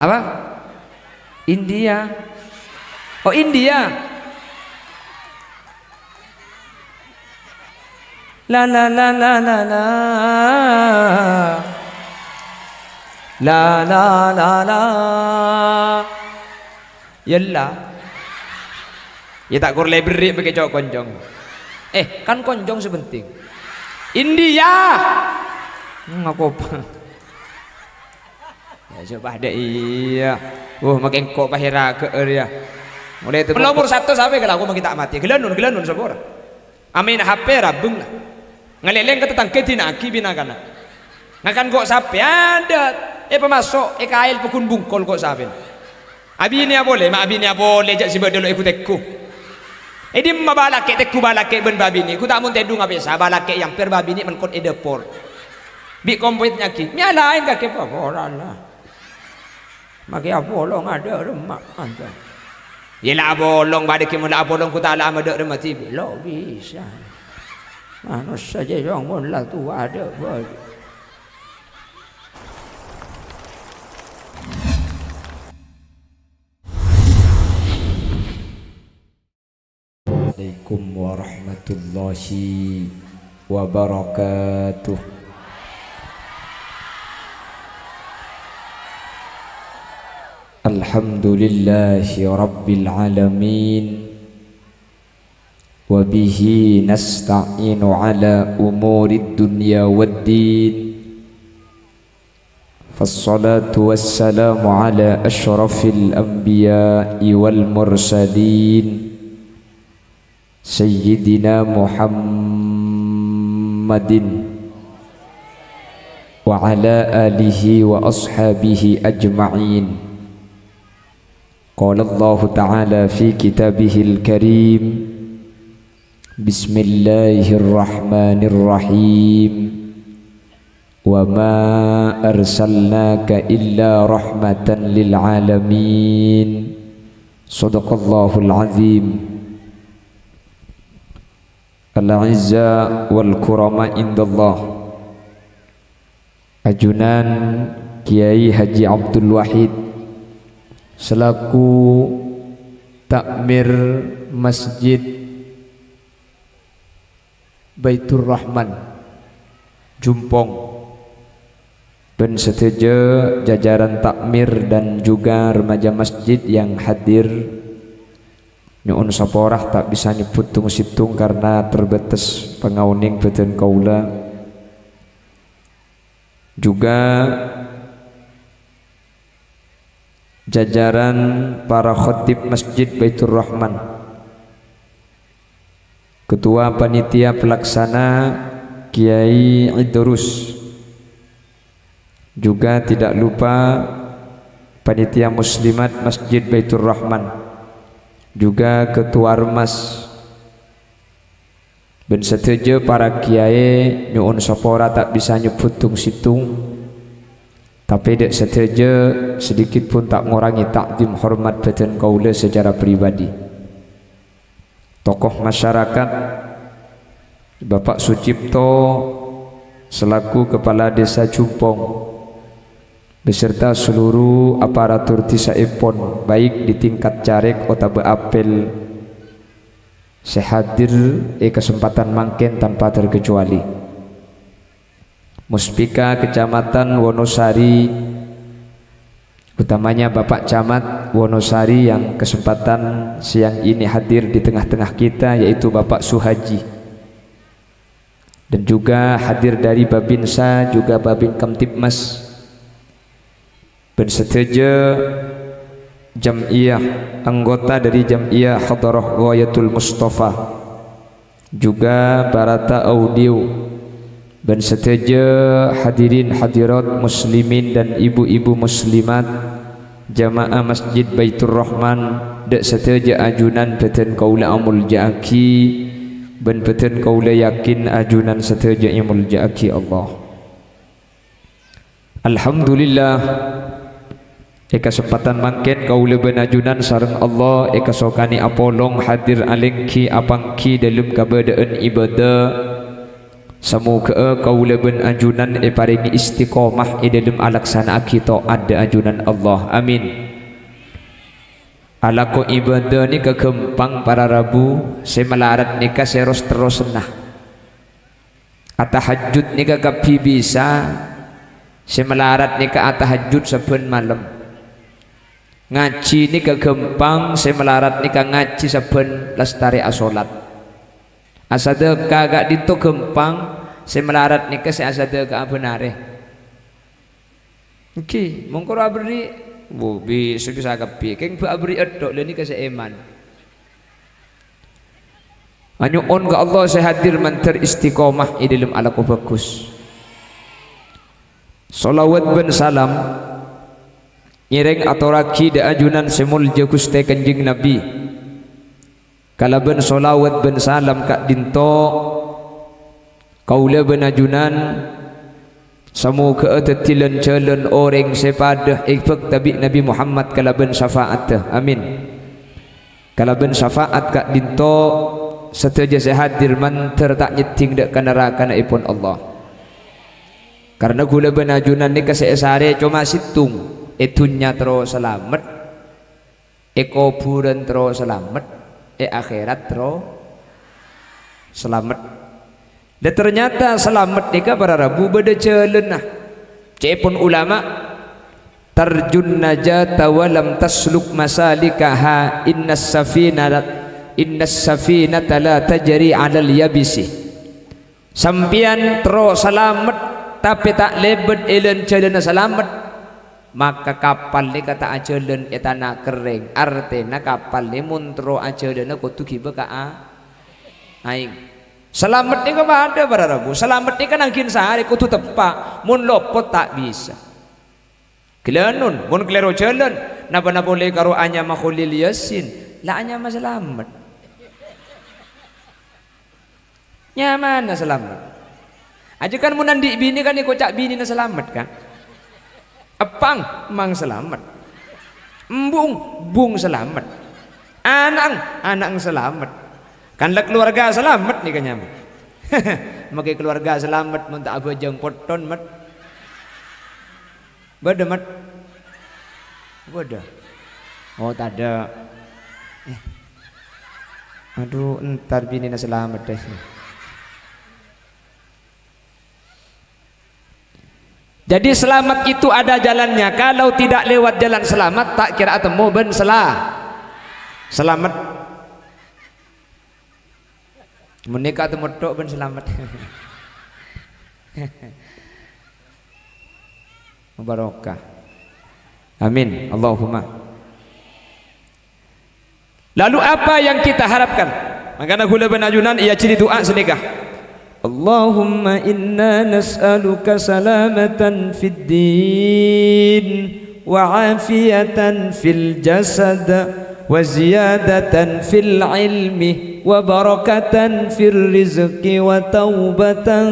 Apa? India. Oh, India. La la la la la la. La la la la. Yalla. Ya tak kur lebrik pakai cowok konjong. Kan konjong sebenting. India. Ngaku apa? Ya coba ada iya. Makin kok pahira ke area. Mulai itu nomor satu sampai kalau aku mau kita mati. Gelanun sabor. Amin HP rabung lah. Ngaleleng kata tangke tinaki binakana. Ngakan kok sapi ada. Pemasok kail pukun bungkol kok sapi. Abinya boleh, mak abinya boleh jak sibuk dulu ikut tekku. Di mabalake tekku balake ben babini. Ku tak mun tedu ngapesa balake yang per babini men kon edepor. Bi kompoit nyaki. Nyalain kake apa orang lah. Maki bolong ada remak anda. Yelah bolong badake mun la bolong ku tak la ada remak tibi. Lo bisa. Mana saja yang mun la tu ada bal. Assalamualaikum warahmatullahi wabarakatuh. Alhamdulillahi rabbil alamin. Wa bihi nasta'inu ala umurid dunya waddin. Fassalatu wassalamu ala ashrafil anbiya'i wal mursalin Sayyidina Muhammadin wa ala alihi wa ashabihi ajma'in. Qala Allah Ta'ala fi kitabihil karim. Bismillahirrahmanirrahim. Wa ma arsalnaka illa rahmatan lil alamin. Sadaqallahul azim. Al-Izza wal Kurama indallah. Ajunan Kiai Haji Abdul Wahid selaku takmir Masjid Baitur Rahman Jumpong dan setuju jajaran takmir dan juga remaja masjid yang hadir. Nyuun saporah tak bisa nyeputung situng karena terbatas pengauning beten kaula. Juga jajaran para khatib Masjid Baitur Rahman, Ketua Panitia Pelaksana Kiai Idrus, juga tidak lupa Panitia Muslimat Masjid Baitur Rahman, juga Ketua Remas, dan setuju para kiai nyuun sapora tak bisa nyeputung situng, tapi dek setuju sedikit pun tak mengurangi takdim hormat beten kaula secara pribadi. Tokoh masyarakat Bapak Sucipto selaku Kepala Desa Jumpong beserta seluruh aparatur Tisa Epon baik di tingkat caleg atau apel sehadir kesempatan mangken tanpa terkecuali. Muspika Kecamatan Wonosari, utamanya Bapak Camat Wonosari yang kesempatan siang ini hadir di tengah-tengah kita, yaitu Bapak Suhaji, dan juga hadir dari Babinsa juga Babin Kamtibmas, bersetuju Jam'iyah, anggota dari Jam'iyah Hadarah Ghayatul Mustafa, juga Barata Audio, dan setuju hadirin hadirat muslimin dan ibu-ibu muslimat jamaah Masjid Baitur Rahman, dek setuju ajunan beten kaula amul ja'aki, dan beten kaula yakin ajunan setuju amul ja'aki Allah. Alhamdulillah kesempatan mangken kaula benajunan sareng Allah sokani apolong hadir alengki apangki dalam kabadaan ibadah Semoga kaula ben ajunan paringi istiqomah dalam alaksana kita ada ajunan Allah. Amin. Alako ibadah ni kegempang para rabu semelarat nikah seros terus nah. Atahajud ni kagapi bisa semelarat nikah atahajud saben malam. Ngaji ni kegempang semelarat nikah ngaji saben lestari asolat. Asada kagak dito gempang semelarat nikah se asada ka benare. Iki mongko abri bobi bisa kapi keng bu abri edok le nikah se eman. Anyu on ka Allah se hadir manter istiqomah i dalam alaku bagus. Salawat ben salam nyereng atoraki da ajunan semulja Gusti Kanjeng Nabi. Kalaban solawat ben salam kak dinto kaula ben ajunan semoga tetilan jalan orang sepadah ikfak tabi Nabi Muhammad kalaban syafaat. Amin. Kalaban syafaat kak dinto seteja sehadir manter tak nyeting dak neraka na ipun Allah. Karena gula ben ajunan ni kasesare cuma situng etunya terus selamat ekoburan terus selamat akhirat terus selamat. Dan ternyata selamat nikah para rabu beda jalan nah. Cepun ulama tarjun najata walam tasluk masalikaha innas safinata la tajri 'alal yabisi. Sampian terus selamat tapi tak lebet elen jalan selamat, maka kapal ni kata ajalan etana kering artinya kapal ni muntro ajalan kutu kiba ka aing selamat ni kau ada para rabu selamat ni kan angkin sehari kutu tepak mun lopot tak bisa kelanun mun kelero jalan napa boleh karo anya makhulil yasin la anya mah selamat nyaman na selamat aja kan mun nandi bini kan ni kocak bini na selamat kan. Apang mang selamat, bung selamat, anang selamat, kanlah keluarga selamat nih kanyam. Makai keluarga selamat mentah abajang poton mat, beda mat, beda. Oh tak ada. Aduh entar bini na selamat deh. Jadi selamat itu ada jalannya. Kalau tidak lewat jalan selamat tak kira temu ben selamat. Menikah temu tok ben selamat. Barokah. Amin. Allahumma. Lalu apa yang kita harapkan? Makanya gula ben ajunan ia ciri doa senikah. Allahumma inna nas'aluka salamatan fid din wa afiyatan fil jasad wa ziyadatan fil ilmi wa barakatan fil rizqi wa taubatan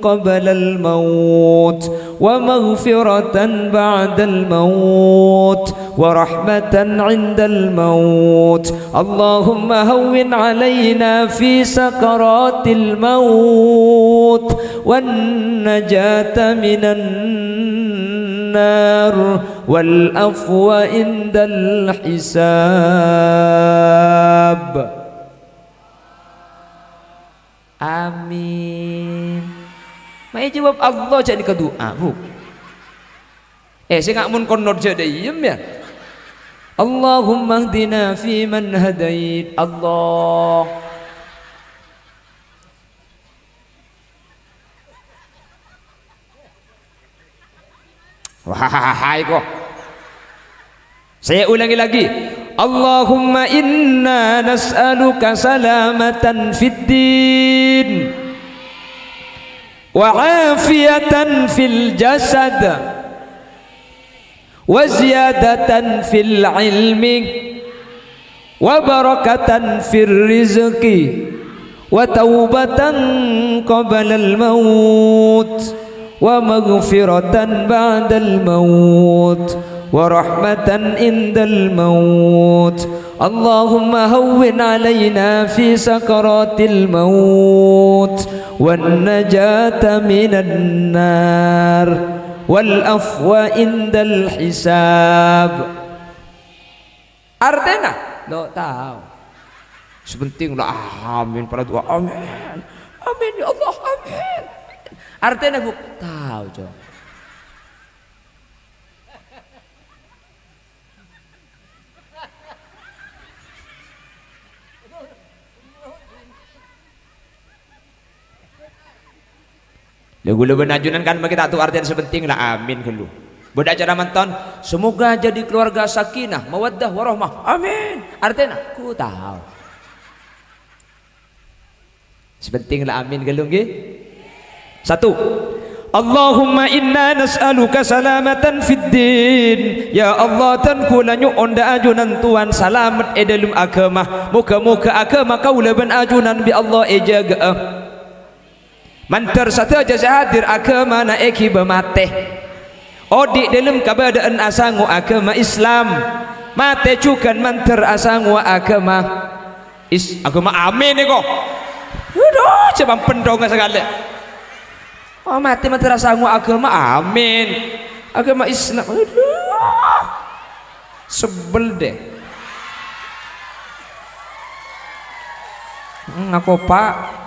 qabla al maut wa maghfiratan ba'da al maut wa rahmatan 'inda al maut. Allahumma hawwin 'alaina fi sakaratil maut wan najata minan nar wal afwa indal hisab. Amin. Mai jawab Allah jadi ke doa bu. Saya ngak mun konor jadi iem ya. Allahumma hdina fi man hadait. Allah. Wahai kok. Saya ulangi lagi. Allahumma inna nas'aluka salamatan fid din wa afiyatan fil jasad wa ziyadatan fil ilmi wa barakatan fil rizqi wa taubatan qabla al maut wa maghfiratan ba'da al maut wa rahmatan indal maut. Allahumma hawwin alaina fi sakaratil maut wan najata minan nar wal afwa indal hisab. Artinya lo tahu sepenting lah amin pada doa amin amin ya Allah amin. Artinya bu tahu coba. Lagu leban ajunan kan kita tuh artinya sepenting lah amin kelu. Beda cara mantan semoga jadi keluarga sakinah mawaddah warahmah amin. Artinya ku tahu. Sepenting lah amin kelu nggih. Satu. Allahumma inna nas'aluka salamatan fid din. Ya Allah tan kula nyuon da ajunan tuan salamat dalam agama. Muka-muka agama kau leban ajunan bi Allah jaga. Mantar satu aja sehadir agama na eki bermate odik dalam keadaan asangu agama Islam mate cukan mantar asangu agama agama amin ni kok aduh coba pendong segala oh mate mantar asangu agama amin agama Islam aduh sebel deh ngaku pak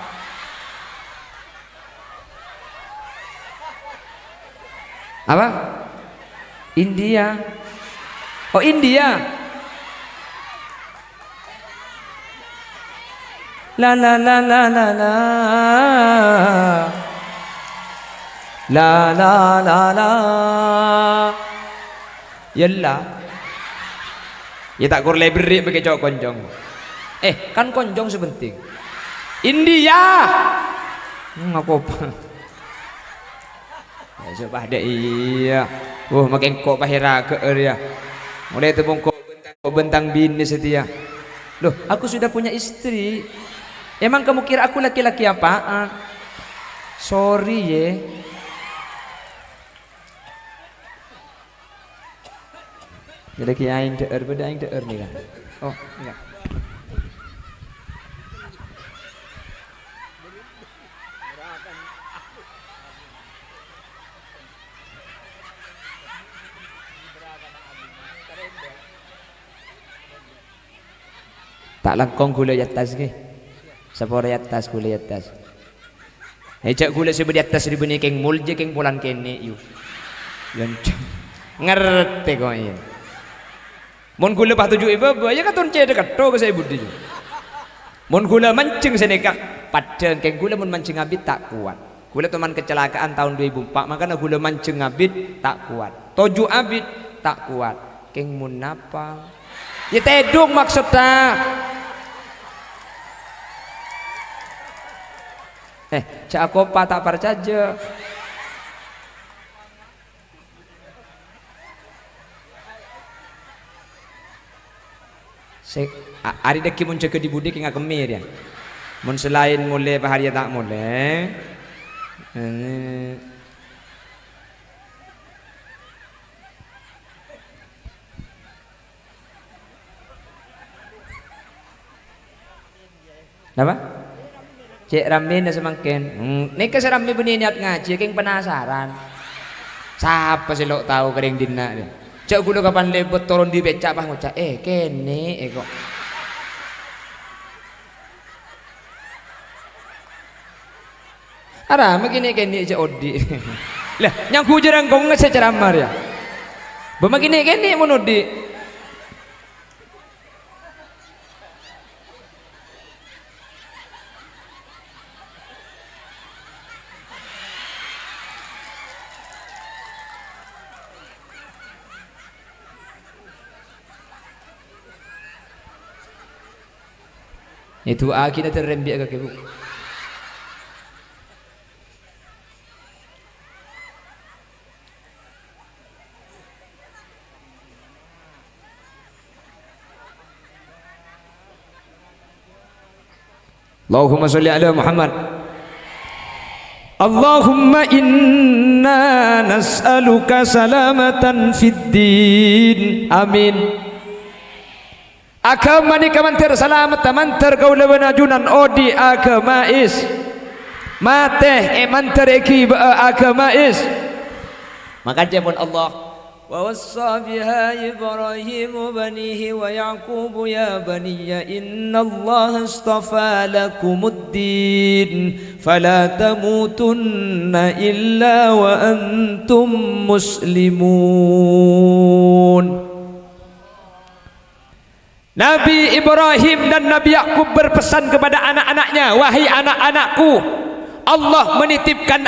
apa? India. Oh India. La la la la la la. La la la la. Yalla. Ya tak kur library pakai cowok konjong. Kan konjong sepenting. India. Ngaku apa? Coba ada iya. Makin kok pahira ke area. Mulai tepung kok bentang bini setia. Loh, aku sudah punya istri. Emang kamu kira aku laki-laki apaan? Sorry ye. Jadi kiain deur beda aing deur nih kan. Oh, enggak. Tak langkong gula di atas ke sapora di atas gula di atas cak gula sebab di atas ribu ni keng mul je keng pulan kene yu ngerti kau ini mon gula bah tujuh ibu ya katun cek dekat to ke saya budi mon gula mancing seneka padahal keng gula mon mancing abit tak kuat gula teman kecelakaan tahun 2004 makanya gula mancing abit tak kuat toju abit tak kuat keng mun apa ya tedung maksudnya cak aku tak percaya hari deki mun cek di budi kena kemir ya mun selain mulai bahari tak mulai apa? Cek ramin semakin nih ke serami bunyi niat ngaji keng penasaran siapa sih lo tahu kering dina dia cek gula kapan lebet turun di becak bang ngucap kene kok ara begini kene cek odi lah yang hujan kong nggak seceramar ya begini kene menudi itu kita terrembik ke bu Allahumma sholli ala Muhammad Allahumma inna nas'aluka salamatan fid din amin agama ni kamantir salamat tamantir kau leban ajunan odi agama is mate eman tereki agama is maka pun Allah wa wassa biha Ibrahim banihi wa Yaqub ya baniya innallaha astafa lakumuddin fala tamutunna illa wa antum muslimun. Nabi Ibrahim dan Nabi Yakub berpesan kepada anak-anaknya, wahai anak-anakku, Allah menitipkan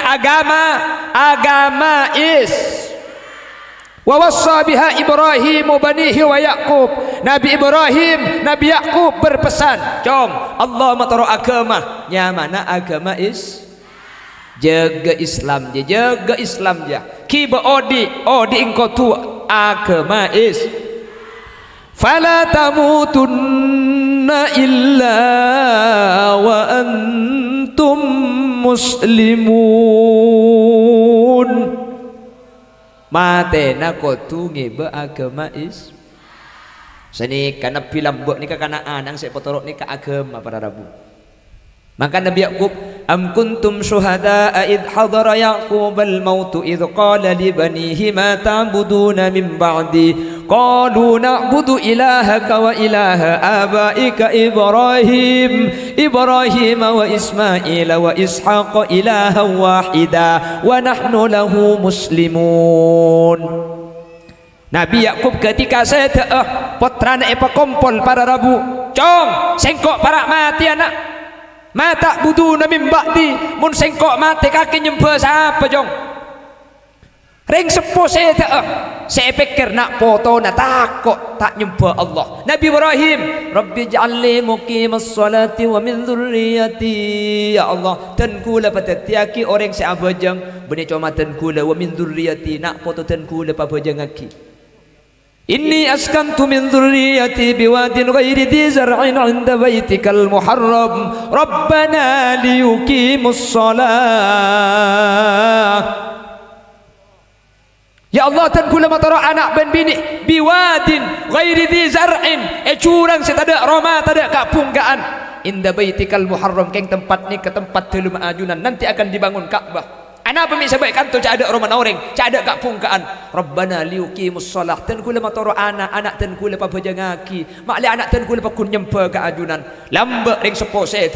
agama is wa wassa biha Ibrahim banihi wa Yaqub. Nabi Ibrahim, Nabi Yakub berpesan, jom Allah mataro agama nya mana agama is jaga Islam je, jaga Islam je. Kiba odi engkau tu agama is fala tamutunna illa wa antum muslimun. Matena kotu ngebe agama is seni kana pilambok ni kana anang saya potorok ni ka agama para rabu. Maka Nabi Yakub, am kuntum syuhada'a id hadara Yaqub al-maut id qala li banihi ma ta'buduna min ba'di qalu na'budu ilahaka wa ilaha abaika Ibrahim wa Ismail wa Ishaq ilahan wahida wa nahnu lahu muslimun. Nabi Yakub ketika saya putra nak kompol para rabu, cong sengkok para mati anak mata budu nabi ba'di mun sengkok mati kaki nyembah siapa jong ring sepo saya pikir nak foto nak takut tak nyembah Allah. Nabi Ibrahim, Rabbi ja'alni muqimas salati wa min dhurriyyati, ya Allah tenkula patatiaki orang saya abajang bani cuma tenkula wa min dhurriyyati nak foto tenkula pabajang aki. Inni askantu min dhurriyyati biwadin ghairi dhi zar'in 'inda baitikal muharram rabbana liyuqimus shalah. Ya Allah tan kula matara anak ben bini biwadin ghairi dhi zar'in curang setada roma tada kapunggaan inda baitikal muharram keng tempat ni ke tempat telu maajunan nanti akan dibangun Ka'bah. Anak pemik sebaik kantor cak ada rumah orang, cak ada kat pungkaan. Rabbana liuqimus shalah. Ten kula matoro anak ten kula pa bajangaki. Makli anak ten kula pa kun nyempa ka ajunan. Lambak ring sepo saya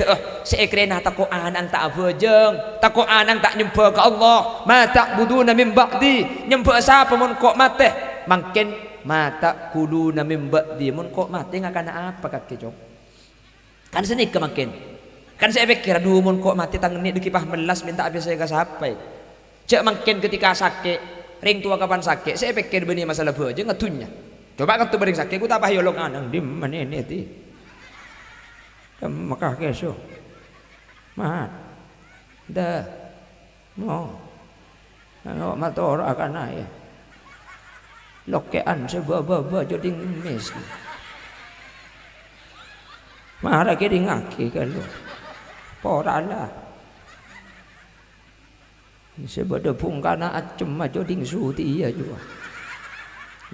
krena tako anak tak bajang, tako anak tak nyempa ka Allah. Ma ta'buduna min ba'di. Nyempa siapa mun kok mate? Mungkin mata kuluna min ba'di mun kok mate ngakana apa kaki jong. Kan seni ke makin. Kan saya pikir aduh mun kok mati tangan ni dikipah melas minta habis saya ke sampai. Cak makin ketika sakit, ring tua kapan sakit, saya pikir benih masalah baja ngatunya. Coba kan tu bering sakit, ku tak payah yolong anang di mana ni ti. Maka keso. Mat. Dah. Mo. Ano mator akan ay. Lokean sebab jadi mes. Marah ke ngaki kalau. Porala sebab pungkana acem majo ding suti ya juga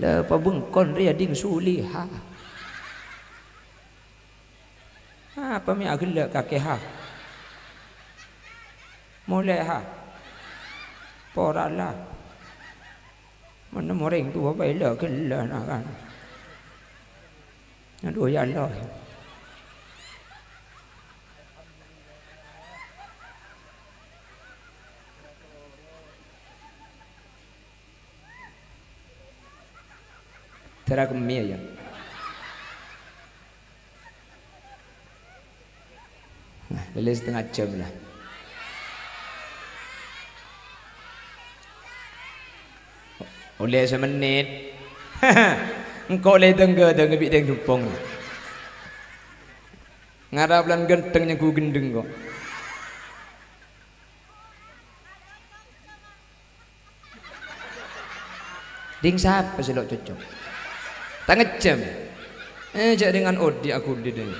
la pabengkon ria ding suliha apa mi agel kake ha mulai ha porala mana moreng tu apa ela kela nak kan aduh ya Allah. Terakum ya. Nah, lele setengah jam lah. Oleh semenit. Engkau le tengga bik teng dupong. Ngarap lan gentengnya ku gendeng kok. Ding siapa selok cocok? Tak ngecem. Jak dengan odi aku di sini.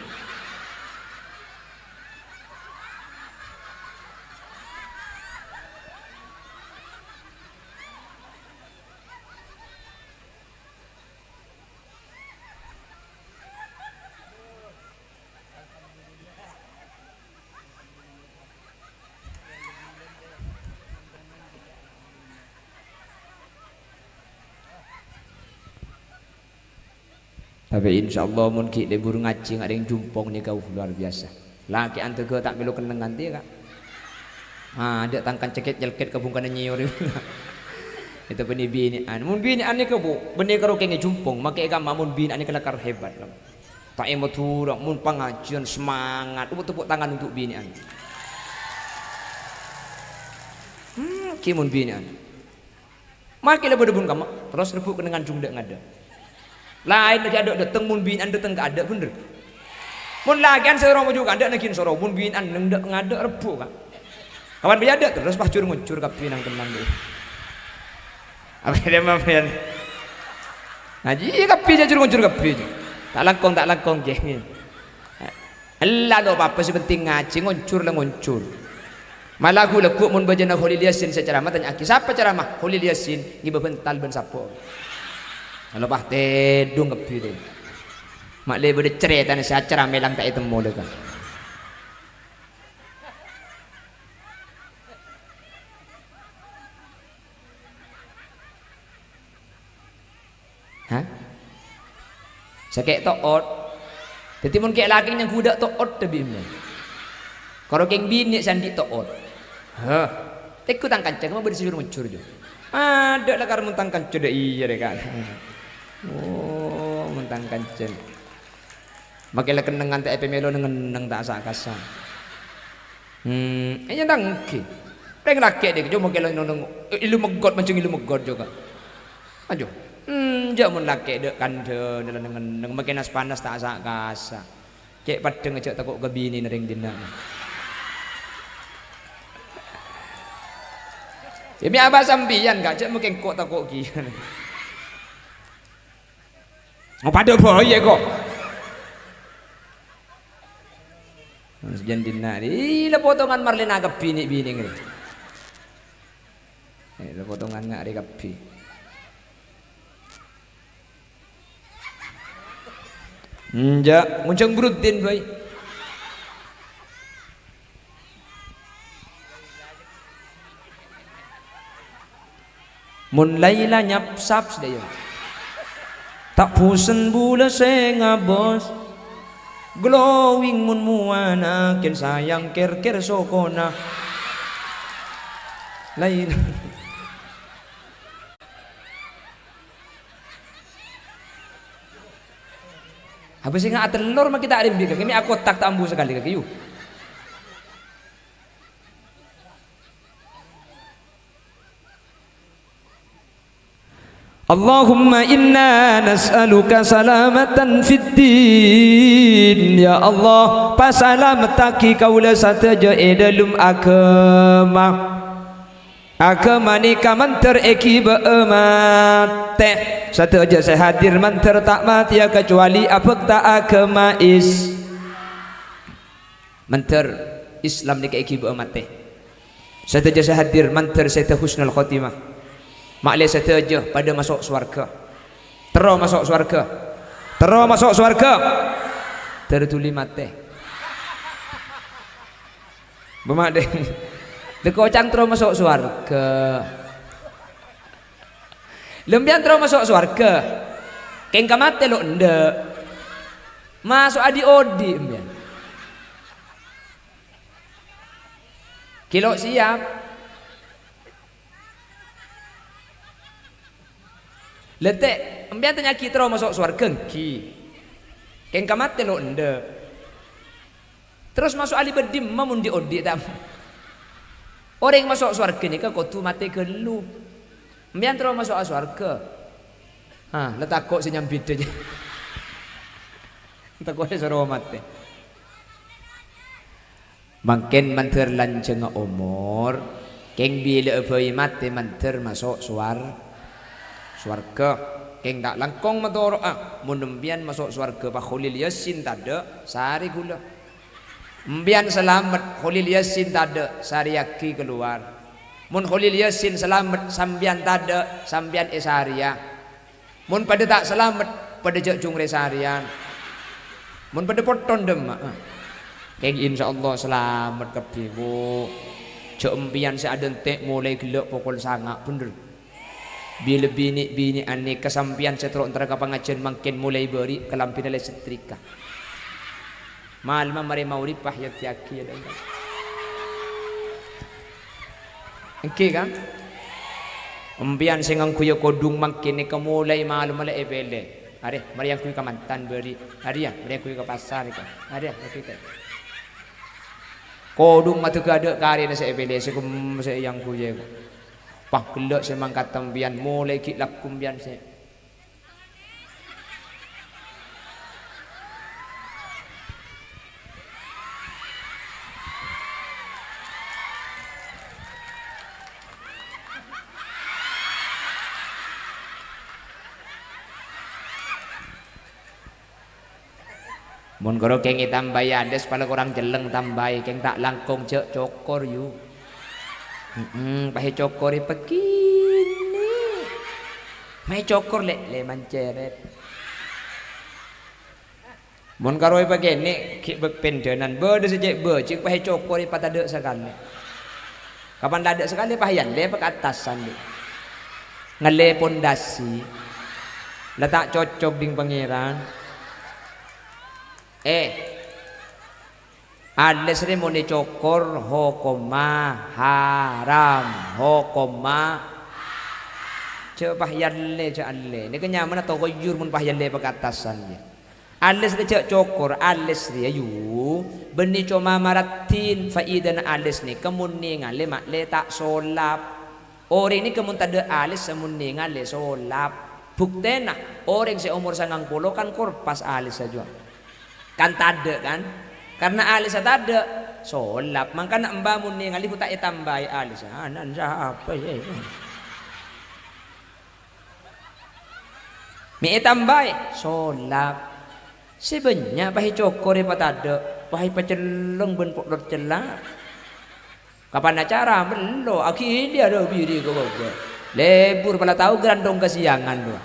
Tapi insyaallah mun ki de guru ngaji ada yang jumpong ni kau luar biasa. Laki ante ke tak melu kenengan dia kak. Ada tangkan ceket jelket ke bungkan nyiur. Itu benih binian. Mun binian ni ke bu, benih karo kenge jumpong, make agama mun binian ni kelakar hebat lah. Tak emo turang mun pengajian semangat, tepuk tangan untuk binian. Ki mun binian. Makin lebih bun kama, terus repuk dengan jungdek ngada. Lain aja ada dateng mun binian dateng gak ada bener. Mun lagian seorang juga ada nakin sorong mun binian ngendek ngada repuk kak. Kawan biada terus pas nguncur kapi nang tenan deh. Apa dia mampir? Ngaji kapi aja nguncur kapi. Tak langkong geng. Allah lo apa sepenting ngaji nguncur lah nguncur. Malah aku lekuk mun bajana Khalil Yasin secara mah tanya aki siapa ceramah Khalil Yasin ni bebental ben sapo. Kalau bah tedung kapi deh. Mak le bede cerita ni secara melang tak temu le kan. Hah? Sakit toot. Jadi mun kek laki yang kuda toot tapi mana? Kalau keng bini sandi toot. Hah? Tekut tangkan ceng, mau bersihur mencur jo. Ada lah karena muntang kancur dah iya deh kan. Oh, muntang kancur. Makilah kenangan tak epemelo neng tak sakasan. Ini dangki. Peng laki deh, jo makilah nong ilu megot macam ilu megot juga. Ajo. Jamun laki dek kande neng makin nas panas tak sakasa. Cek padeng cek takut kebini nering dina. Ini abah sambian gak cek mungkin kok takut kian. Oh pada boye kok. Sejan dina ni la potongan Marlena kebini bini ni. La potongan ngak re kebi. Nguncang Bruddin boy. Mun Laila nyapsap sedaya. Tak pusen bula senga bos. Glowing mun muana ken sayang ker sokona. Laila. Habis nga telur mah kita arim bika. Kami aku tak ambu sekali ke kayu. Allahumma inna nas'aluka salamatan fid din ya Allah pasalamataki kaula sataja dalam agama agama ni kamantar ekiba mate sataja saya hadir mantar tak mati kecuali apa tak agama mantar Islam ni ekiba mate sataja saya hadir mantar saya husnul khotimah. Maklum saja pada masuk surga. Terus masuk surga. Terus masuk surga. Tertuli mati. Bermakna dekocang terus masuk surga. Lembian terus masuk surga. Keng kamate lo ndak. Masuk adi odi embian. Kilo siap. Letek embian tanya kita masuk surga ki. Keng kamate lo ndak. Terus masuk ali bedim mamun di odi tam. Orang yang masuk surga ni kan kau tu mati ke lu. Embian terus masuk surga. Letak kok senyam bida je. Letak kok suruh mati. Makin manter lanceng umur. Keng bila abai mati manter masuk surga. Swarga keng tak langkong matoro mun embian masuk swarga Pak Khalil Yasin tada sari gula embian selamat Khalil Yasin tada sari yaki keluar mun Khalil Yasin selamat sambian tada sambian esaria mun pada tak selamat pada jak jungre sarian mun pada poton dem keng insyaallah selamat kebibu jak embian seaden tek mulai gelak pokol sangak bener Bila bini ane kesampian seteruk antara pengajian makin mulai beri kelampin oleh setrika. Malam mari mau ripah ya tiaki ada. Okey kan? Ambian singang kuya kodung makin ni kemulai malam mulai ebele. Are mari yang kuya ke mantan beri. Are ya mari yang kuya ke pasar kan. Are okey kan. Kodung matu ke ada kari na sa ebele sekum sa yang kuya. Pah kelak semang katam bian mulai kit lakum bian se. Mun karo keng tambai ades pala kurang jeleng tambai keng tak langkong cek cokor yu. Pakai cokor begini. Mai cokor le manceret. Mun karo begini ki pendenan berde sejek cik pakai cokor pada dek sekali. Kapan dah dek sekali pahayan le pak atasan le. Ngale pondasi. Letak cocok ding pangeran. Ales ni muni cokor hokoma haram hokoma cek pahyan le cek ale ni kenyaman atau koyur mun pahyan le pakatasan dia ales ni cek cokor ales dia yu beni coma maratin faidan ales ni kemuningan le mak le tak solap orang ni kemun tada ales semuningan le solap buktena orang seumur 90 kan korpas ales saja kan tada kan karena alis ada solap maka nak membangun ni ngali tak tambah alis anan siapa ya mi tambah solap sebenarnya pahi cokor apa ada pahi paceleng ben pok celah kapan acara melo akhir dia ada biri kau lebur pala tahu grandong kesiangan tu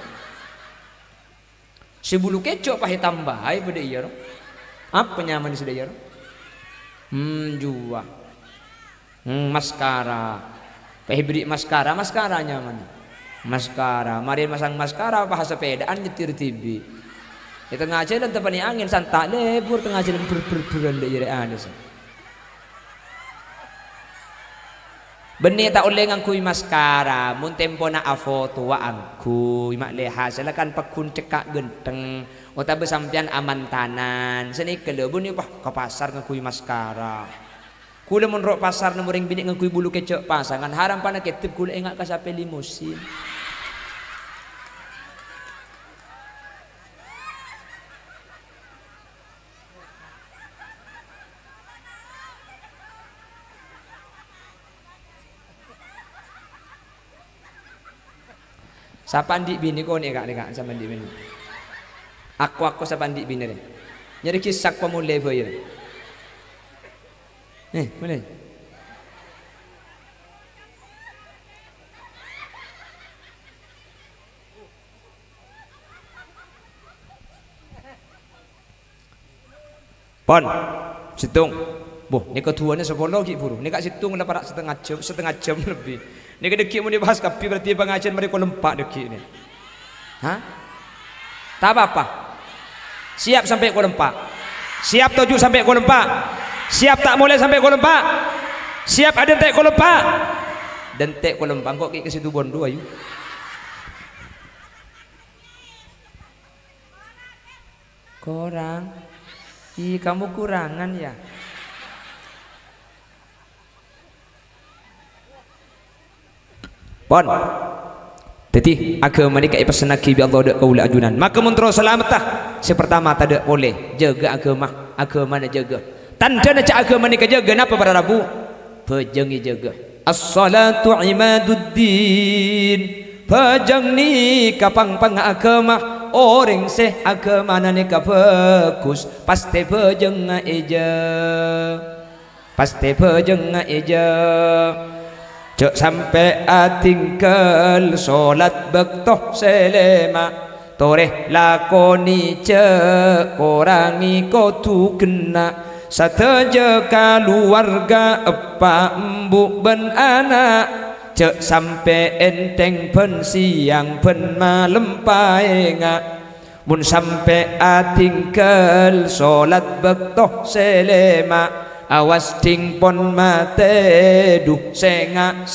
sebulu kecok pahi tambah pada iya apa nyaman sudah ya? Jua. Maskara. Pahibri maskara nyaman. Maskara. Mari masang maskara bahasa sepedaan nyetir TV. Di tengah jalan tempat angin santak lebur tengah jalan berbulan dari anis. Benih tak oleh ngangkui maskara, mun tempo na foto wa angkui mak leha silakan pakun cekak genteng. Ota besampian aman tanan. Seni kelebun ni ke pasar ngangkui maskara. Kula mun rok pasar nemuring bini ngangkui bulu kecok pasangan haram pana ketip kula engak ka sape limusin. Siapa andik bini kau ni kak sama andik bini. Aku siapa andik bini ni. Jadi kisah pemulai boleh. Boleh. Pon, situng. Boh, ni ketuanya sekolah lagi buru. Ni kat situng lah parak setengah jam lebih. Ni kedekik mau dibahas kapi berarti pengajian mereka lempak dekik ni. Hah? Tak apa-apa. Siap sampai kau lempak. Siap 7 sampai kau lempak. Siap tak mulai sampai kau lempak. Siap ada tak kau lempak. Dan tak kau lempak kok ke situ bondo ayu. Kurang. Ih, kamu kurangan ya. Pon. Jadi agama ni kai pesan aki bi Allah dak kaula ajunan. Maka mentro selamatah. Sepertama tak ada boleh jaga agama nak jaga. Tanda nak agama ni kejaga napa para rabu? Pejangi jaga. As-salatu imaduddin. Pejang ni kapang pang agama orang seh agama ni ka fokus pasti pejang eja. Pasti pejang eja. Cek sampai atingkal solat bektoh selema toreh lakoni cek korangi kotu kena sateja keluarga epa embu ben anak cek sampai enteng pen siang pen malam paenga mun sampai atingkel solat bektoh selema awas ting pon mate duh senga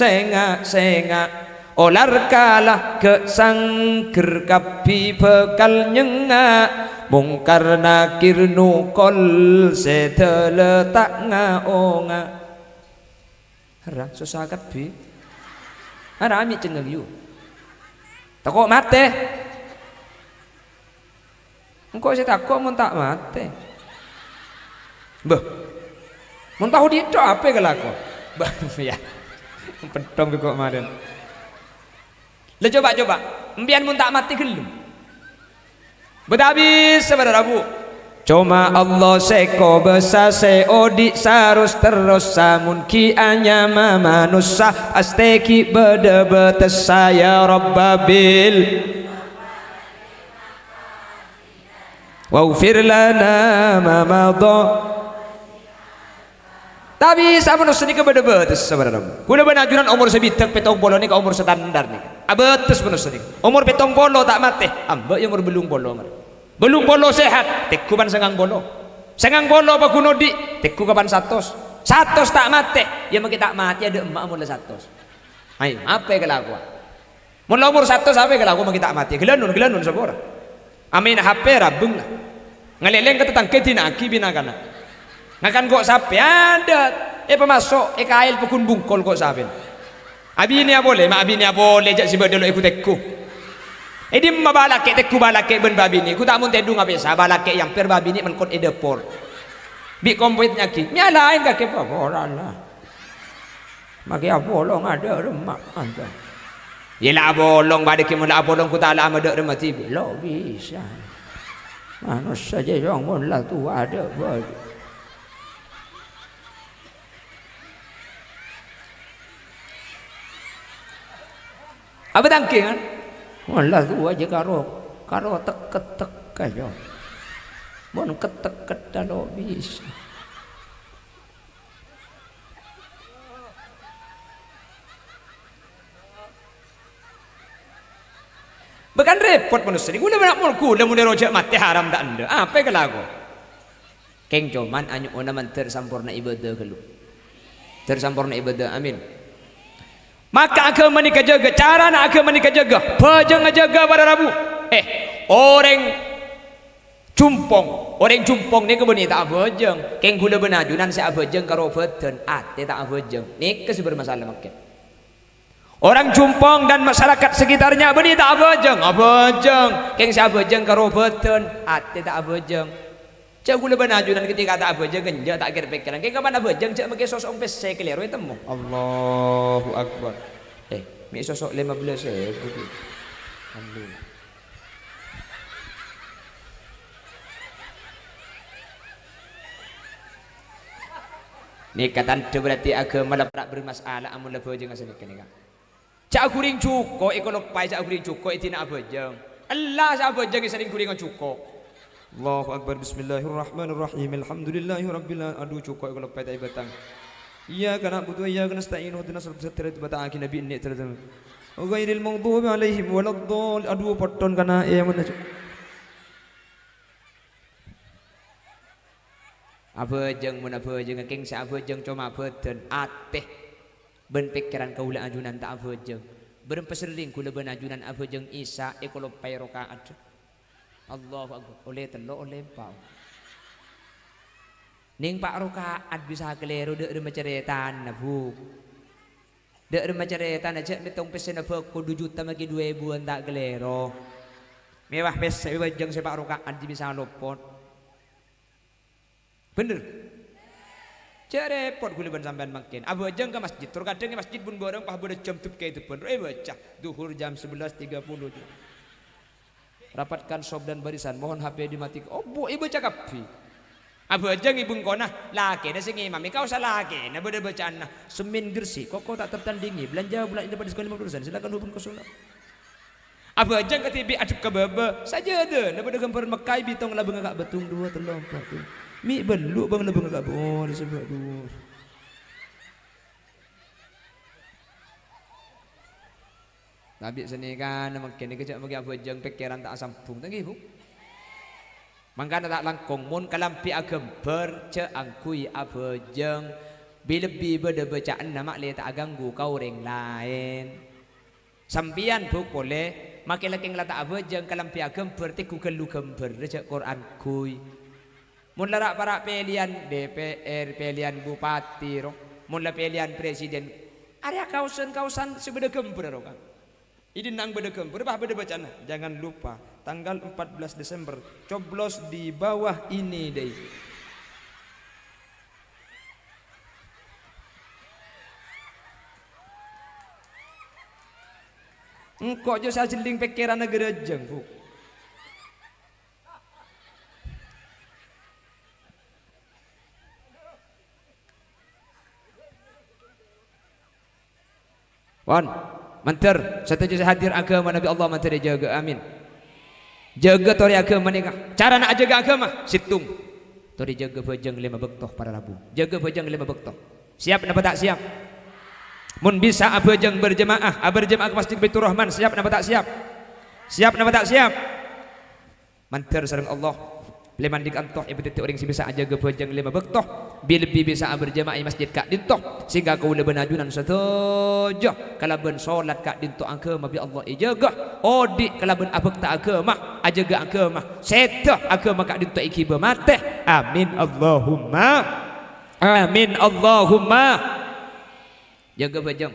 olar kalah ke sangker kapi bekal nyenga mungkar nakir nukol seteletak ngaonga harang susah kapi harami cengang yu takut mate engkau saya takut mun tak mate beh mun tahu dia apa kelako bah ya pedong kok kemarin le coba embian mun tak mati gelem bedabis saudara bu cuma Allah seko besa seodi sarus terus samun ki anyama manusia asteki bede betes saya rabbabil waghfir lana ma madha tapi sama nus ni kebedes sebenarnya. Kuda benajunan umur sebitek petong polo ni ke umur standar ni. Abetes menus ni. Umur petong polo tak mati. Ambek yang umur belum polo mar. Belum polo sehat. Tekuban sengang polo. Sengang polo apa kuno di. Teku kapan satos. Satos tak mati. Ya mungkin tak mati ada emak mula satos. Hai apa yang kelakuan? Mula umur satos apa yang kelakuan mungkin tak mati. Gelanun sabora. Amin HP rabung lah. Ngaleleng kata tangketin aki binakana. Ngakan kok sapi ada pemasok kail pekun bungkol kok sapi abinya boleh mak abinya boleh jak si bedelo ikut teku di mabalake teku balake ben babini ku tak mun tedung apa sa balake yang per babini men kot edepor bi komplit nyaki nyalain kake apa lah maki abolong ada remak anda yelah bolong badake mun abolong ku tak ala amadek remati lo bisa manusia saja yang mun lah tu ada baju apa tangking kan? Malah tu aja karo tek aja. Mon ketek dalo bisa. Bukan repot manusia ni. Gula benak mulku, dah mula rojak mati haram tak anda. Apa yang lagu? Keng cuman anjuk onaman tersampurna ibadah kelu. Tersampurna ibadah, amin. Maka agama ni kejaga, cara nak agama ni kejaga, pejang jaga pada Rabu. Orang cumpong ni kebuni tak pejang. Keng gula benajunan saya pejang karo beten, ate tak pejang. Ni kesu bermasalah makin. Orang cumpong dan masyarakat sekitarnya beni tak pejang, pejang. Keng saya pejang karo beten, ate tak pejang. Cak gula benajunan ketika tak pejang genja tak kira pikiran. Keng kapan pejang cak make sosok pese keliru temu. Allahu akbar. Mi sosok 15 begitu. Alhamdulillah. Ni katan tu berarti agama laprak bermasalah amun la pejang asal ni kan. Cak kuring cuko ekolog pai cak kuring cuko itina pejang. Allah sa pejang sering kuring cuko. Allahu akbar bismillahirrahmanirrahim alhamdulillahi rabbil alamin adu cukup kalau pai tai batang iya kana butuh iya kana stain hudna sabtrat batang aki nabi ni terus ghairil maghdubi alaihim waladdall adu potton kana mana apa jeung mun apa jeung keng sa apa jeung cuma beten ateh ben pikiran kaula ajunan tak apa jeung berem peserling kula ben ajunan apa jeung isa ekolo pai rakaat Allahu akbar oleh telo oleh pau ning pak rakaat bisa keliru dek maceretan na bu dek maceretan aja metong pesen apa ko 2 juta magi 2000 tak keliru mewah pes wajang sepak rakaat bisa lopot bener repot kuliban sampean makin abu ajang ke masjid terkadang ke masjid pun borong pah bodo jam tup kayak itu pun baca duhur jam 11.30 rapatkan sob dan barisan mohon HP dimatikan oh bu ibu cakap abu ajang ibu kona laki na singi mami kau salah laki na bodo bacaan na semin gersi kok tak tertandingi belanja bulan ini dapat diskon 50% silakan hubung ke sana abu ajang ke TV acup ke baba saja ada na bodo gambar mekai bitong lah bengak betung 2 3 4 mi beluk bang lah bengak boleh sebab tu Tapi seni kan makin kejak bagi apa jeng pikiran tak sambung tadi bu. Mangkana tak langkong mun kalampi agem berceangkui apa jeng bila beda bacaan nama le tak ganggu kau orang lain. Sampian bu boleh makin laking lata apa jeng kalampi agem berarti ku kelu gember rejak Quran kui. Mun larak para pilihan DPR, pilihan bupati ro, mun la pilihan presiden. Area kausan sebeda gember ro kan. Ini nang beda gember, beda bacaan. Jangan lupa tanggal 14 Desember coblos di bawah ini deh. Engkau jo sajeling pikiran negara jeng bu. Wan, manter, setuju hadir agama Nabi Allah manter jaga, amin. Jaga tori agama nikah. Cara nak jaga agama, situng. Tori jaga bajang 5 bektoh para rabu. Jaga bajang 5 bektoh. Siap napa tak siap? Mun bisa abajang berjemaah ke Masjid Baitur Rahman, siap napa tak siap? Siap napa tak siap? Manter sareng Allah. Leman dikantoh ibu titik orang si bisa aja gebajang 5 bektoh. Lebih bisa berjemaah masjid kak dintoh sehingga kau lebih najunan setuju kalau ben solat kak dintoh agama bi Allah ijaga odik kalau ben abek tak agama ajaga agama setah agama kak dintoh iki bermate amin Allahumma jaga bajang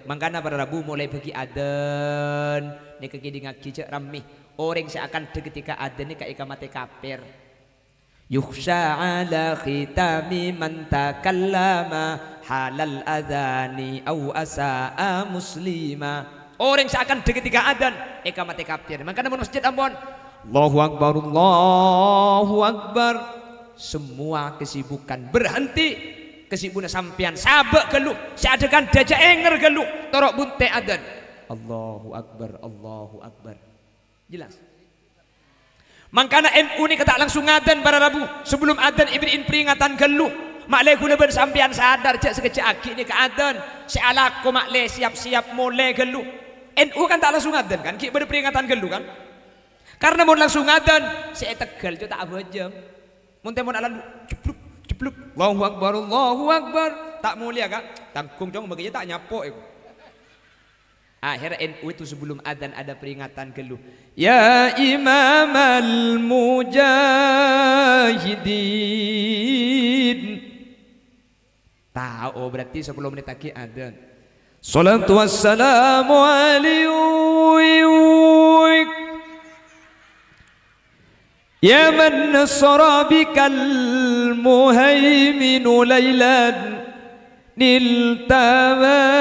mangkana para rabu mulai pergi adan ni kaki ngaki cek rami orang seakan ketika adan ni kak ikamate kafir. Yukhsha ala khitami man takallama halal adhani au asa'a muslima. Orang seakan ketika adan ikamate kafir. Makanya mun masjid ampun Allahu Akbar. Semua kesibukan berhenti. Kesibukan sampean sabak geluh. Seadakan daja enger geluh. Torok bunte adan. Allahu Akbar. Jelas. Mangkana NU ni kata langsung adan para rabu sebelum adan ibrin peringatan geluh makleh guna ben sampean sadar cak sekecak aki ni ke adan sealaku makleh siap-siap mulai geluh NU kan tak langsung adan kan ki berperingatan geluh kan karena mau langsung adan saya tegal tu tak abajam mun temon alan jebluk Allahu Akbar tak mulia kan tangkung jong baginya tak nyapok itu. Akhir NU itu sebelum adzan ada peringatan geluh. Ya Imam al-Mujahidin. Tahu berarti sebelum ditaki adzan. Salatu wassalamu alaihi ya man nasara bikal muhaiminu laylan niltawal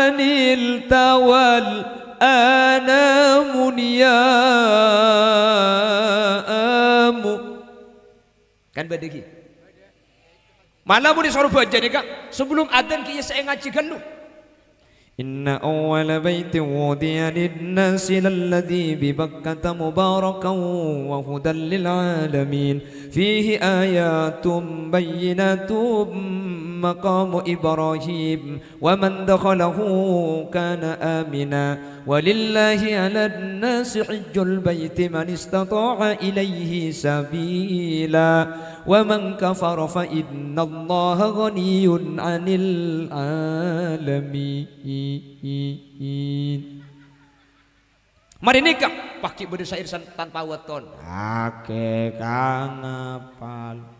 anamun ya'amu kan badegi malah mau disuruh baca nih kak sebelum adzan kia saya ngaji geluh inna awwala baitin wudiya lin-nasi lalladhi bi Bakkata mubarakan wa hudan lil alamin fihi ayatum bayyinatum مقام إبراهيم ومن دخله كان آمنا ولله على الناس حج البيت من استطاع إليه سبيلا ومن كفر فإن الله غني عن العالمين. Mari nikah pakai berdesa irsan tanpa weton. Ake kang apal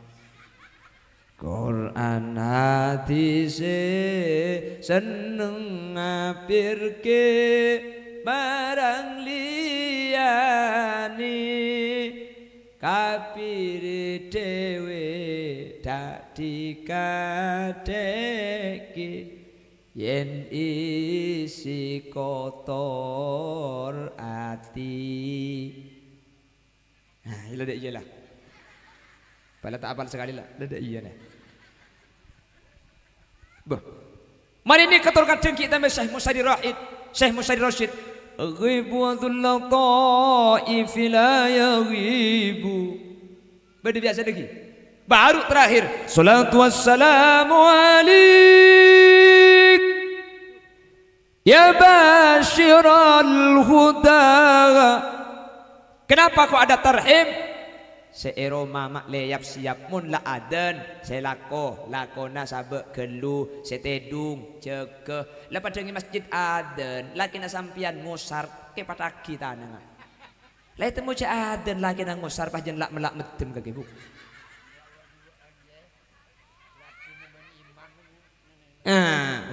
Quran hadise seneng ngapirke barang liyane kafir dhewe dak dikadeke yen isi kotor ati. Nah, iyalah. Pala tak apal sekali lah, ada iya nih. Bah, mari ini ketor kacang kita Syekh Musadir Rashid. Ghibu adullah ta'ifi la yaghibu. Beda biasa lagi. Baru terakhir. Salatu wassalamu alaik Ya basyiral huda. Kenapa kok ada tarhim? Seero mamak leyap siap mun la aden selako lakona sabe gelu setedung ceke lepas dengi masjid aden laki na sampian ngusar ke pataki tanah lah temu ce aden laki na ngusar pajen lak melak medem kaki bu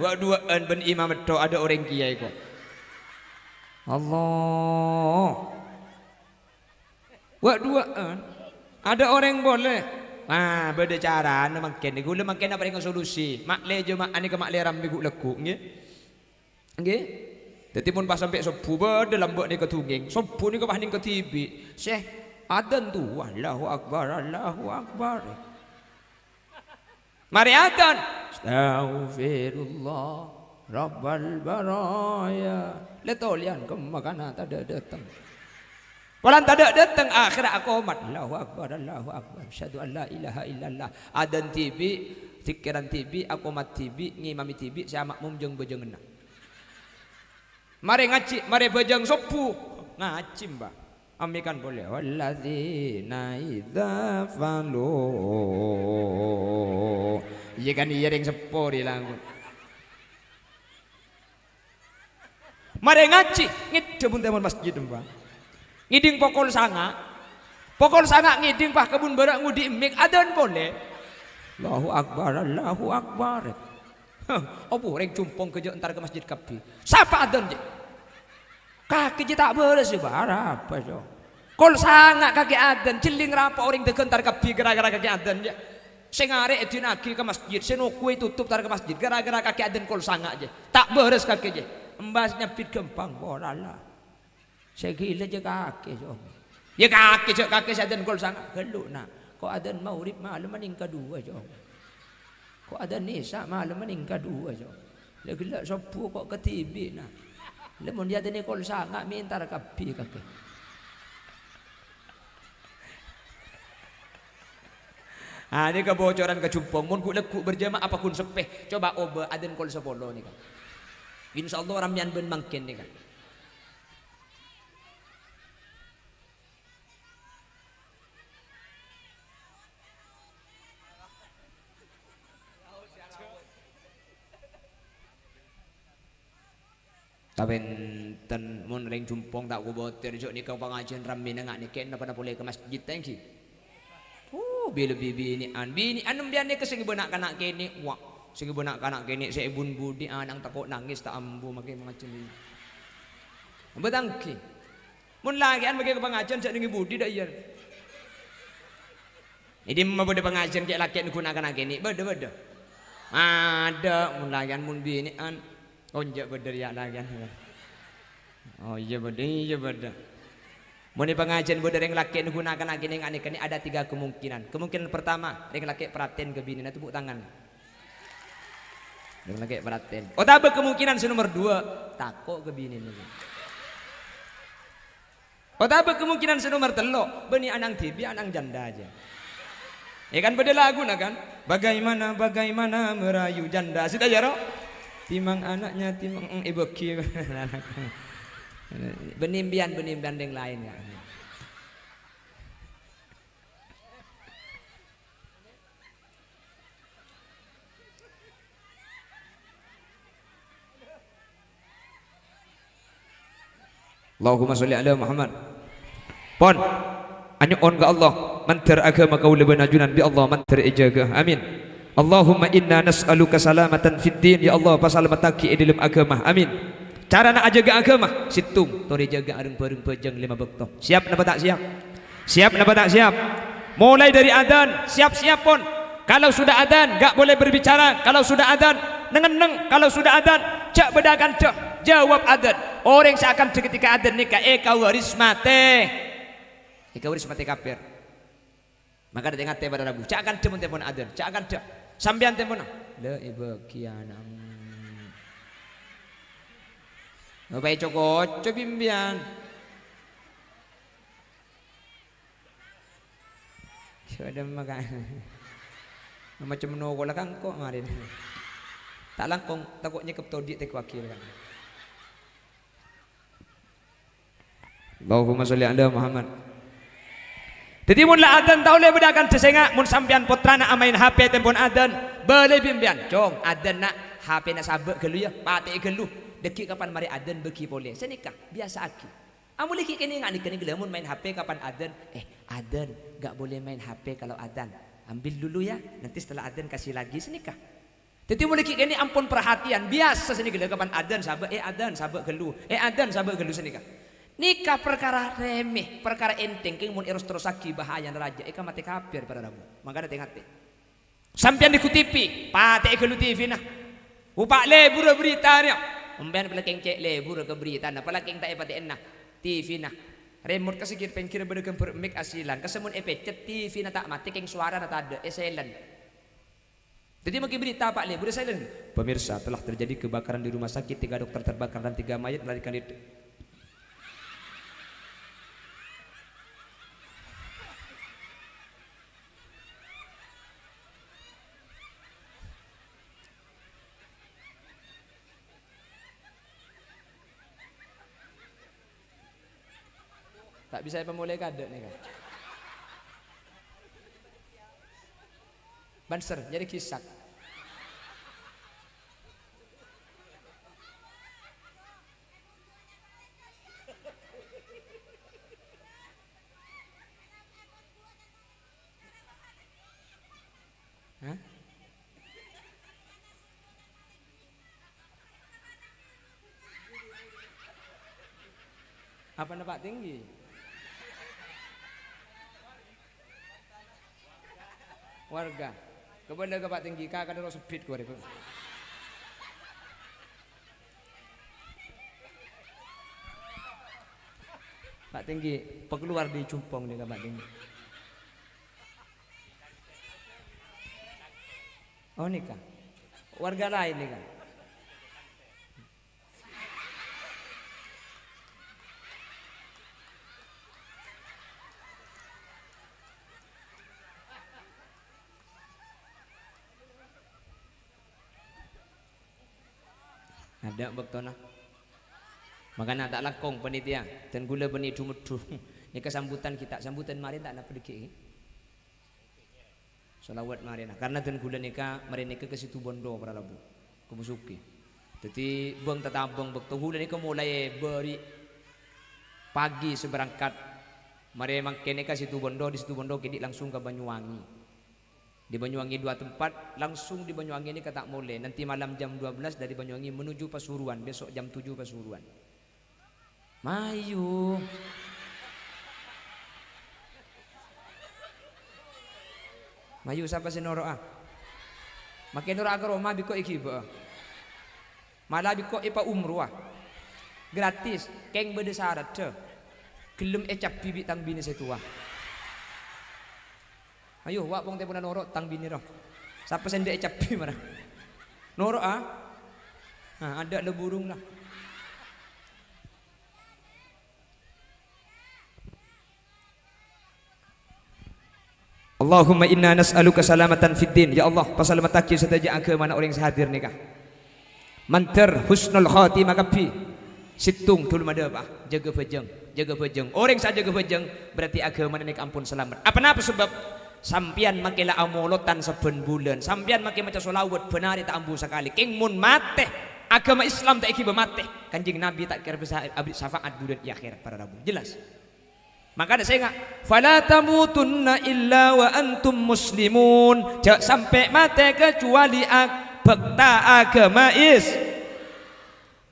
wa duaan ben imam itu ada orang kiai kok Allah wa duaan ada orang boleh beda cara makin ni gula makin apa dengan solusi mak le je mak ani ke mak le rambi guk lekuk nggih nggih dadi mun pas sampai subuh beda lambok ni ke tunging subuh ni ke bah ning ke tibi syekh adzan tu Allahu akbar mari adzan astaghfirullah rabbal baraya le tolian ke makana tak ada datang walan tak datang akhir aku mat Allahu akbar syahadu an la ilaha illallah adan tibi zikiran tibi aku mat tibi ngimami tibi saya makmum jeung bejeng enak mari ngaji mari bejeng sopu ngaji mbak amikan boleh walladzina idza falu iya kan iya ring sepo di langkung mari ngaji ngidem teman masjid mbak ngiding pokol sanga ngiding pah kebun barak ngudi mik adan boleh Allahu akbar apa reng cumpong ke entar ke masjid kapi siapa adan je kaki je tak boleh sih apa jo kol sanga kaki adan celing rapa orang dekentar kapi gara-gara kaki adan je sengare edin aki ke masjid senokue tutup tar ke masjid gara-gara kaki adan kol sanga je tak beres kaki je embasnya pit gempang borala saya gila je kaki so. Ya kaki je kaki saya adan kol sangat geluk nak. Kok adan maurib malam maning kedua jo. Kok adan nisa malam maning kedua jo. Le gelak sopu kok ketibi nak. Le mun dia adan kol sangat minta kapi kaki. Ini kebocoran kecumpong mun ku lekuk berjamaah apa kun sepeh. Coba oba adan kol 10 ni kan. Insyaallah ramian ben mangkin ni kan. Tapi ten mun ring jumpong tak ku botir jok ni kau pengajian ramai nengak ni ken apa boleh ke masjid thank you. Bila bini an dia ni kesing ibu nak kanak kene wak sing ibu nak kanak kene saya ibun budi anang takut nangis tak ambu makai pengajian ni. Betangki. Mun lagi an makai ke pengajian sak ning budi dak iya. Ini mah bode pengajian kek laki ni guna kanak kene beda. Ada mun lagi an mun bini an onjak berderiak lagi. Oh iya beda. Muni pengajian bodoh yang laki gunakan lagi ning anik ini ada 3 kemungkinan. Kemungkinan pertama, yang laki perhatian ke bini, tepuk tangan. Yang laki perhatian. Tapi kemungkinan nomor 2, takut ke bini ini. Tapi kemungkinan nomor 3, beni anang tibi anang janda aja. Ya kan beda lagu nah kan? Bagaimana merayu janda sudah ya roh? Timang anaknya timang ibu ki benimbian yang lain ya. Allahumma sholli ala Muhammad. Pon anyu on ke Allah mantar agama kau lebih najunan bi Allah mantar ijaga amin. Allahumma inna nas'aluka salamatan fid din ya Allah pasal mataki di dalam agama amin. Cara nak jaga agama situng tori jaga areng bareng pejang 5 bekto. Siap napa tak siap? Siap napa tak siap? Mulai dari adzan siap-siap pon. Kalau sudah adzan enggak boleh berbicara. Kalau sudah adzan neng kalau sudah adzan cak bedakan cak jawab adzan. Orang seakan ketika adzan nikah kau waris mate. Kau waris mate kafir. Maka ada tengah pada Rabu. Cak akan temun telepon adzan. Cak akan cak sambian telepon. La ibu kianam. Bapak cokot, cobimbian. Sudah makan. Macam menunggu lah kan kok kemarin. Tak langkong takutnya keptodi tek wakil kan. Allahumma sholli ala Muhammad. Jadi mun la adan tahu le bedakan tesenga mun sampean putrana amain HP tempon adan boleh bimbian cong adan nak HP nak sabek gelu ya pate gelu deki kapan mari adan beki boleh senikah biasa aki amul iki kene ngani kene gelamun main HP kapan adan adan gak boleh main HP kalau adan ambil dulu ya nanti setelah adan kasih lagi senikah. Jadi mulai kini ampun perhatian biasa seni gelu kapan adan sabek adan sabek gelu adan sabek gelu senikah. Nikah perkara remeh, perkara enteng, keng mun eros terus aki bahaya neraja, eka mati kafir pada rabu. Makanya tengok sampean dikutipi, pate kelu TV nah. Upak lebur berita ni. Umben pelakeng cek lebur ke berita nah, pelakeng tak epate nah TV nah. Remote kasikir penkir beda kempur mic asilan, kesemun epecet TV nah tak mati keng suara nah tak ada, silent. Jadi makin berita Pak lebur silent. Pemirsa telah terjadi kebakaran di rumah sakit, 3 dokter terbakar dan 3 mayat melarikan diri. Tak bisa pemulai kadek nih kan. Banser jadi kisak. Hah? Apa nampak tinggi? Warga kepada ke Pak Tinggi kakak ada sepit gua itu. Pak Tinggi keluar di Cumpong nih Pak Tinggi. Oh nikah warga lain nih kan. Ada bektona makanya tak lakong panitia dan gula beni dumudung ini kesambutan kita sambutan mari tak nak pedeki salawat mari karena dan gula nikah mari nikah ke situ bondo para labu ke Busuki jadi buang tetabang bekto gula nikah mulai beri pagi seberangkat mari makin nikah situ bondo di situ bondo kidik langsung ke Banyuwangi. Di Banyuwangi 2 tempat, langsung di Banyuwangi ini tak mulai. Nanti malam jam 12 dari Banyuwangi menuju Pasuruan, besok jam 7 Pasuruan. Mayu. Mayu siapa sih noro ah? Makin noro agar rumah biko iki ba. Malah biko ipa umroh. Gratis, keng beda syarat ce. Gelem ecap bibit tang bini setua. Ayo, wak pong tepuna norok tang bini roh. Siapa sendiri capi mana? Norok ah? Nah, ada burung lah. Allahumma inna nas'aluka salamatan fid din. Ya Allah, pasal mataki setaja agama orang yang hadir nikah. Mantar husnul khatimah kapi. Situng tul madaba. Jaga pejeng. Orang saja jaga pejeng berarti agama nikah ampun selamat. Apa sebab? Sampian makilah amolotan saben bulan sampian makin macam solawat benar tak ambu sekali keng mun mate agama Islam tak ikiba mate kanjeng Nabi tak kira bisa abdi syafaat bulan akhir para rabu jelas maka ada saya enggak fala tamutunna illa wa antum muslimun jangan sampai mate kecuali bekta agama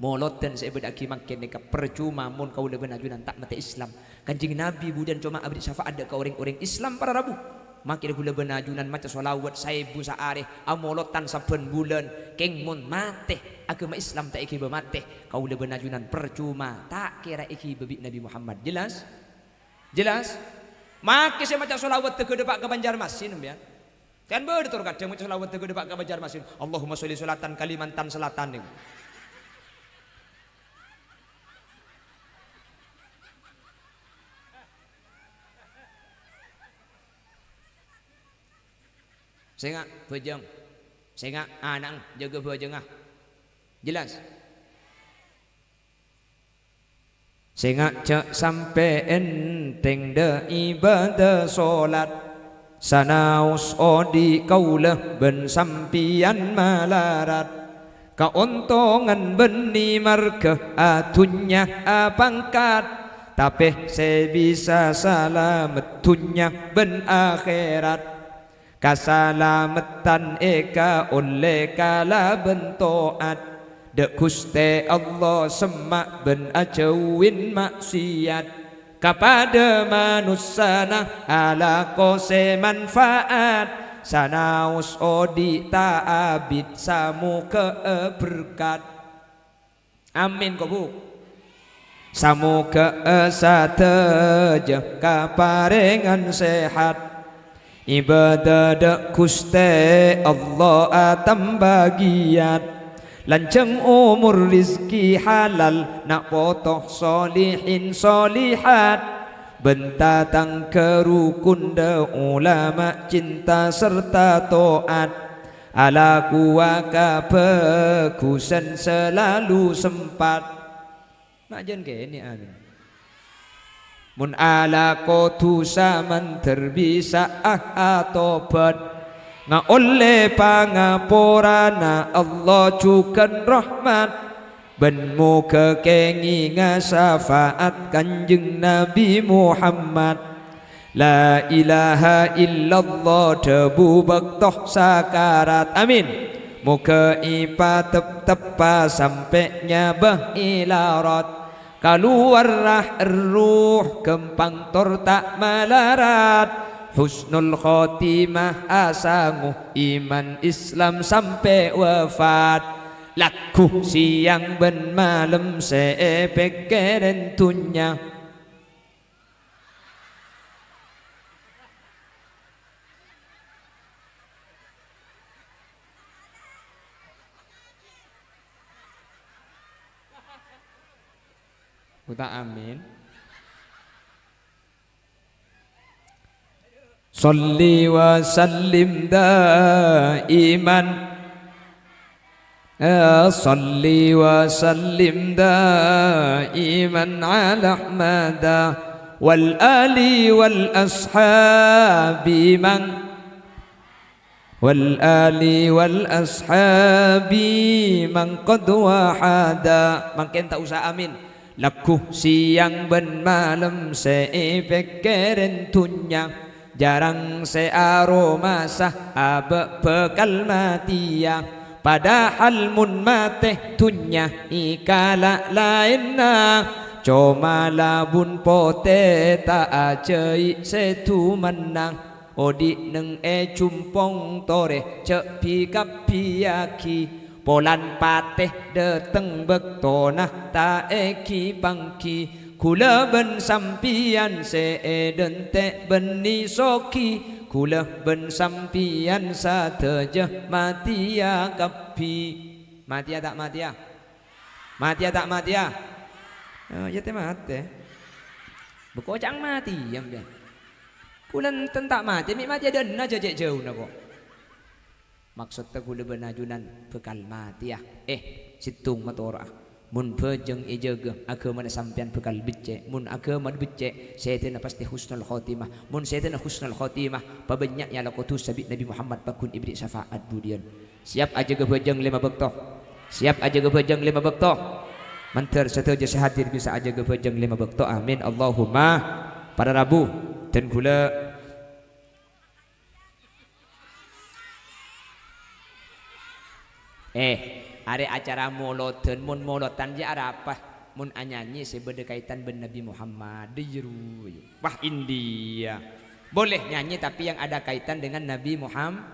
molotan saya bedaki makin nikah percuma mun kau lebih najunan tak mate Islam kanjeng Nabi budan cuma abdi syafaat ada ke orang-orang Islam para rabu makin gula benajunan macam solawat saya busa areh amolotan saben bulan keng mun mate agama Islam tak ikiba mate kau le benajunan percuma tak kira ikiba Nabi Muhammad jelas makin saya macam solawat tegede pak ke Banjarmasin ya kan betul kadang macam solawat tegede pak ke Banjarmasin Allahumma sholli sholatan Kalimantan Selatan nih. Saya bejeng, saya anak jaga bejeng jelas. sing ajak sampe enteng de ibadah solat sanaus odi kaulah ben sampian malarat keuntungan beni markah atunya pangkat tapi saya bisa selamat dunia ben akhirat kasalamatan eka oleh kala bentoat dek Gusti Allah semak ben ajauin maksiat kepada manusia ala kose manfaat sanaus odi ta'abid samu ke berkat amin kau bu samoga sateja kaparengan sehat ibadah dak Gusti Allah atam bagiat lanceng umur rizki halal nak potoh solihin solihat bentatang kerukun de ulama cinta serta toat ala kuaka bagusan selalu sempat majen ke ini amin mun ala kotu saman terbisa atobat nga oleh pangaporana Allah cukan rahmat ben mu kekengi nga syafaat kanjeng Nabi Muhammad la ilaha illallah debu bektoh sakarat amin muka ipa tepa sampai nyabah ilarat keluar ruh kempang tor tak malarat husnul khotimah asangu iman Islam sampai wafat laku siang ben malam sepekeren tunya Uta amin. Salli wa sallim daiman salli wa sallim daiman ala ahmada wal ali wal ashabi man wal ali wal ashabi man qad wahada makin tak usah amin laku siang ben malam seepekeren tunya jarang searoma sah abe bekal matia padahal mun mate tunya ikala lainna coma labun pote ta ajai setu menang odi neng cumpong tore cek pikap piaki polan pateh deteng bektonah ta eki bangki kula ben sampian seedente beni soki kula ben sampian sateja matia kapi matia tak matia matia tak matia ya teh mate bekocang mati yang dia kulan tentak mati mi mati dan aja jauh na kok maksud tegula benajunan bekal mati ya situng matora mun pejeng ejega agama sampean bekal becek mun agama becek setan pasti husnul khotimah mun setan husnul khotimah pabanyak ya lakotu sabit Nabi Muhammad bakun ibri syafaat budian siap aja ke pejeng 5 bektoh siap aja ke pejeng 5 bektoh manter setuju sehadir bisa aja ke pejeng 5 bektoh amin Allahumma pada Rabu dan gula are acara moloten mun molotan ya apa mun anyanyi sebeda kaitan ben Nabi Muhammad dijeru wah India boleh nyanyi tapi yang ada kaitan dengan Nabi Muhammad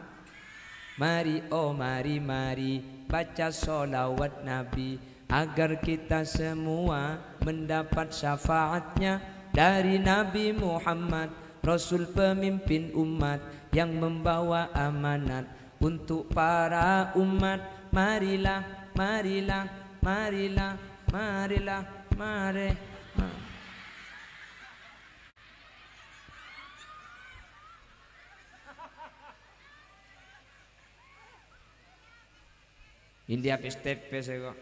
mari mari baca sholawat Nabi agar kita semua mendapat syafaatnya dari Nabi Muhammad Rasul pemimpin umat yang membawa amanat untuk para umat marilah marilah marilah marilah mari India peste kok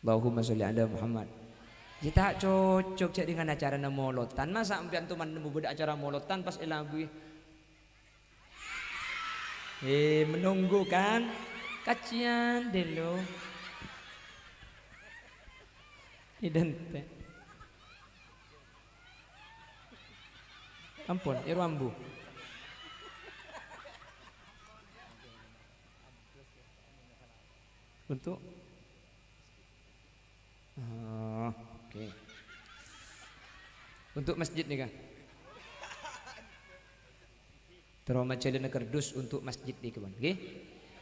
Allahumma sholli ala Muhammad. Kita cocok cek dengan acara molotan. Masa ampian tuh mana budak acara molotan pas lagu. Menunggu kan? Kacian delo. Idente. Ampun, irwambu. Untuk oke. Untuk masjid nih kan? Terima celana kardus untuk masjid nih kawan. Oke?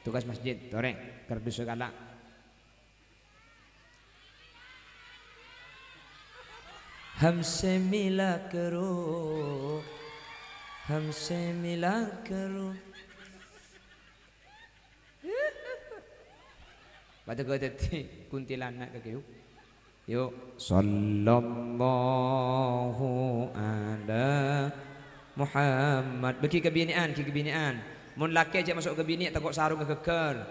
Tugas masjid, toreng kardus segala. हमसे मिला करो हमसे मिला करो Baca kau tadi kuntilanak ke kau. Yuk. Sallallahu ala Muhammad. Bagi kebinian, Mun laki aja masuk ke bini takut sarung keker.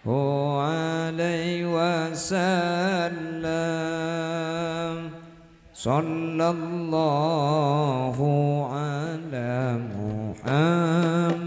Alaihi wasallam. Sallallahu ala Muhammad.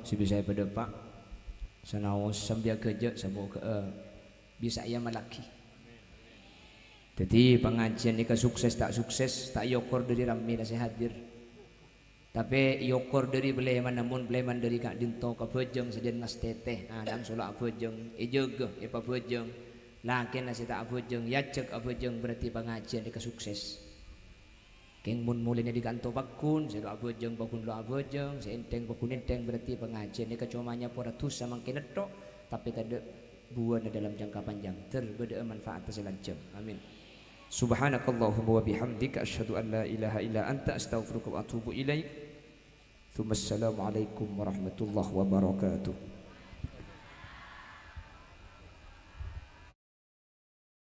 si bisa pada pak sanawas sambil kerja sabo ke bisa ia malaki. Jadi pengajian ni sukses tak yokor dari ramai dah saya hadir. Tapi yokor dari beleman namun beleman dari kak dinto ke bejeng sedian ngas teteh. Dan solak bejeng, jaga apa bejeng. Lakin nasi tak bejeng, yacek bejeng berarti pengajian ni sukses. Keng mun mulai di kantor bakun, saya bejeng bakun lo bejeng, saya enteng bakun enteng berarti pengajian ni cumanya poratus sama kinetok, tapi tak ada buah dalam jangka panjang. Terbeda manfaat terselanjang. Amin. Subhanakallahumma wa bihamdika asyhadu an la ilaha illa anta astaghfiruka wa atubu ilaik. Assalamualaikum warahmatullahi wabarakatuh.